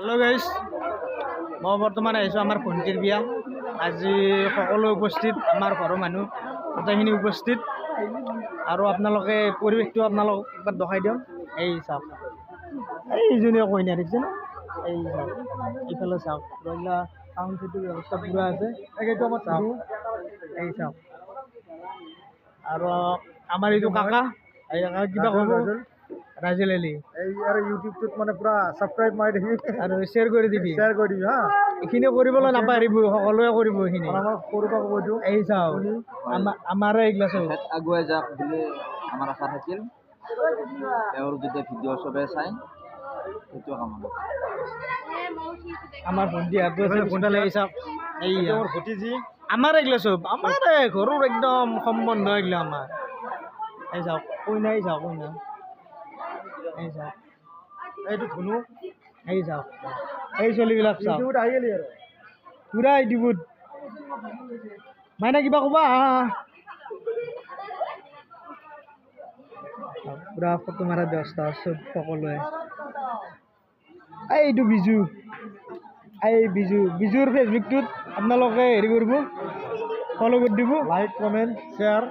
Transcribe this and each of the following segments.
hello guys मैं बर्तमान आम भंटीर बिया आज सको उपस्थित आमार घर मानु गोटेखिनि उपस्थित और आपनालोके परिवेश एक देखाई दियक चाওক এইজনীয়ে কইনা দেখছে না চাওক এইফালে চাওক পুরা টাউন সিটি ব্যবস্থা পুরা আছে এইটো আমার চাওক চাওক আর আমার এইটো কাকা এই কাকা কিবা কব রাজেল আলী আর ইউটিউবত মানে পুরা সাবস্ক্রাইব মাৰি দিবি আৰু শেয়াৰ কৰি দিবি হা এখিনি কৰিবলৈ নাপাৰিব সকলোৱে কৰিব এখিনি আমাৰ সৰুপা কব দিও এই চাও আমাৰ এইগ্লাছ আগুৱাই যাক বুলি আমাৰ আশা থাকিল তেওঁৰ যদি ভিডিঅ' সবে চাই সেইটো কামনা আমাৰ ভণ্টি হাত আছে ফোনটা লাগি চাওক এই মোৰ ভতিজি আমাৰ এইগ্লাছ আমাৰ ঘৰৰ একদম সম্বন্ধ এইগলা আমাৰ এই চাওক কইনাই চাওক কইনা এই চাওক এইটো ধুনু এই চাওক এই চলিবিলাক চাওক ইউটিউবত আহি গলি আৰু পুৰা ইউটিউবত মাইনা কিবা কবা পুৰা ফটো মাৰা ব্যৱস্থা চব সকলোৱে এইটো বিজু বিজুৰ ফেচবুকটোত আপোনালোকে হেৰি কৰিব ফলো কৰি দিব লাইক কমেণ্ট শ্বেয়াৰ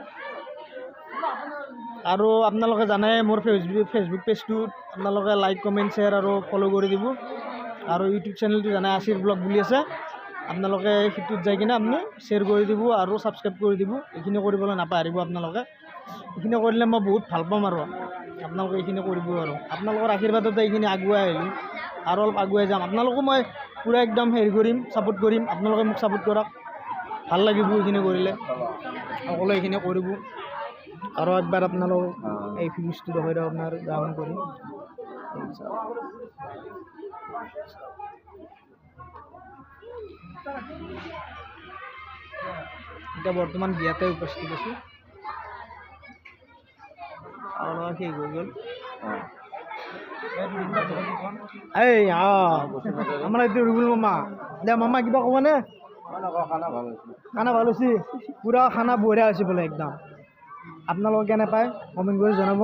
আৰু আপোনালোকে জানে মোৰ ফেচবুক পেজটোত আপোনালোকে লাইক কমেণ্ট শ্বেয়াৰ আৰু ফলো কৰি দিব আৰু ইউটিউব চেনেলটো জানে আশীৰ ব্লগ বুলি আছে আপোনালোকে সিটোত যাই কিনে আপুনি শ্বেয়াৰ কৰি দিব আৰু ছাবস্ক্ৰাইব কৰি দিব এইখিনি কৰিবলৈ নাপাহৰিব আপোনালোকে এইখিনি কৰিলে মই বহুত ভাল পাম আৰু আপোনালোকে এইখিনি কৰিব আৰু আপোনালোকৰ আশীৰ্বাদতে এইখিনি আগুৱাই আহিলোঁ আৰু অলপ আগুৱাই যাম আপোনালোকো মই পুৰা একদম হেৰি কৰিম ছাপোৰ্ট কৰিম আপোনালোকে মোক ছাপোৰ্ট কৰক ভাল লাগিব এইখিনি কৰিলে সকলোৱে এইখিনি কৰিব আৰু একবাৰ আপোনালোক এই ফিউজটো দেখাই দিয়ক আপোনাৰ গ্ৰহণ কৰি এতিয়া বৰ্তমান বিয়াতে উপস্থিত আছোঁ আৰু শেষ হৈ গ'ল এই আমাৰ এইটো ৰুবুল মামা দে মামা কিবা ক'বনে খানা ভাল হৈছে পুৰা খানা বঢ়িয়া হৈছে বোলে একদম আপোনালোকে কেনে পায় কমেণ্ট কৰি জনাব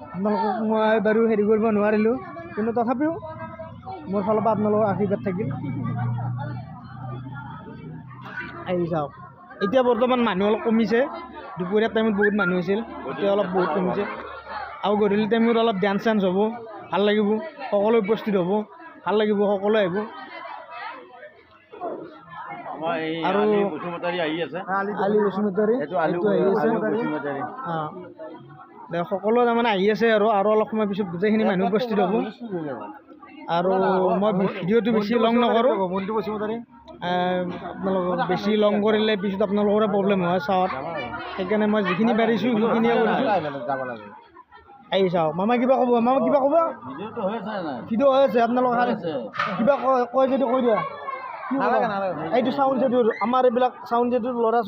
আপোনালোকক মই বাৰু হেৰি কৰিব নোৱাৰিলোঁ কিন্তু তথাপিও মোৰ ফালৰ পৰা আপোনালোকৰ আশীৰ্বাদ থাকিল আহি চাওক এতিয়া বৰ্তমান মানুহ অলপ কমিছে দুপৰীয়া টাইমত বহুত মানুহ আছিল এতিয়া অলপ বহুত কমিছে আৰু গধূলি টাইমত অলপ ডান্স চান্স হ'ব ভাল লাগিব সকলো উপস্থিত হ'ব ভাল লাগিব সকলোৱে আহিব আৰু আলি বসুমতাৰী সকলো তাৰমানে আহি আছে আৰু অলপ সময় পিছত গোটেইখিনি মানুহ উপস্থিত হ'ব আৰু মই ভিডিঅ'টো বেছি লং নকৰোঁ আপোনালোকক বেছি লং কৰিলে পিছত আপোনালোকৰে প্ৰব্লেম হয় চাওঁত সেইকাৰণে মই যিখিনি পাৰিছোঁ সেইখিনিয়ে কৰিছোঁ আহি চাওক মামা কিবা ক'ব ভিডিঅ' হৈ আছে আপোনালোক কিবা কয় যদি কৈ দিয়া এইটো চাউণ্ড চেটৰ আমাৰ এইবিলাক চাউণ্ড চেটৰ ল'ৰা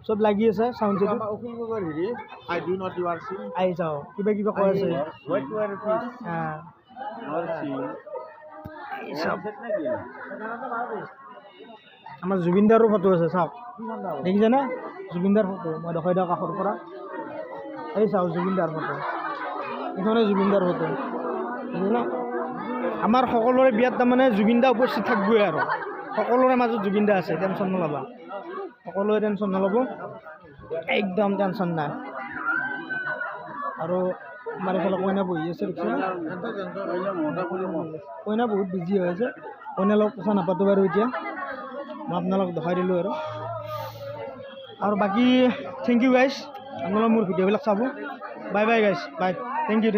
চব লাগি আছে চাউণ্ড চেটৰ আহি চাওক কিবা কৈ আছে আমাৰ জুবিনদাৰো ফটো আছে চাওক দেখিছেনে জুবিনদাৰ ফটো মই দেখাই দিওঁ কাষৰ পৰা এই চাওক জুবিনদাৰ ফটো এইখনে জুবিনদাৰ ফটো বুজিলা আমাৰ সকলোৰে বিয়াত তাৰমানে জুবিনদা উপস্থিত থাকিবই আৰু সকলোৰে মাজত জুবিনদা আছে টেনশ্যন নল'বা সকলোৱে টেনশ্যন নল'ব একদম টেনশ্যন নাই আৰু আমাৰ এইফালে কইনা বহি আছে কইনা বহুত বিজি হৈ আছে কইনাৰ লগত কথা নাপাতো বাৰু এতিয়া মই আপোনালোকক দেখাই দিলোঁ আৰু বাকী থেংক ইউ গাইজ আপোনালোকে মোৰ ভিডিঅ'বিলাক চাব bye guys bye thank U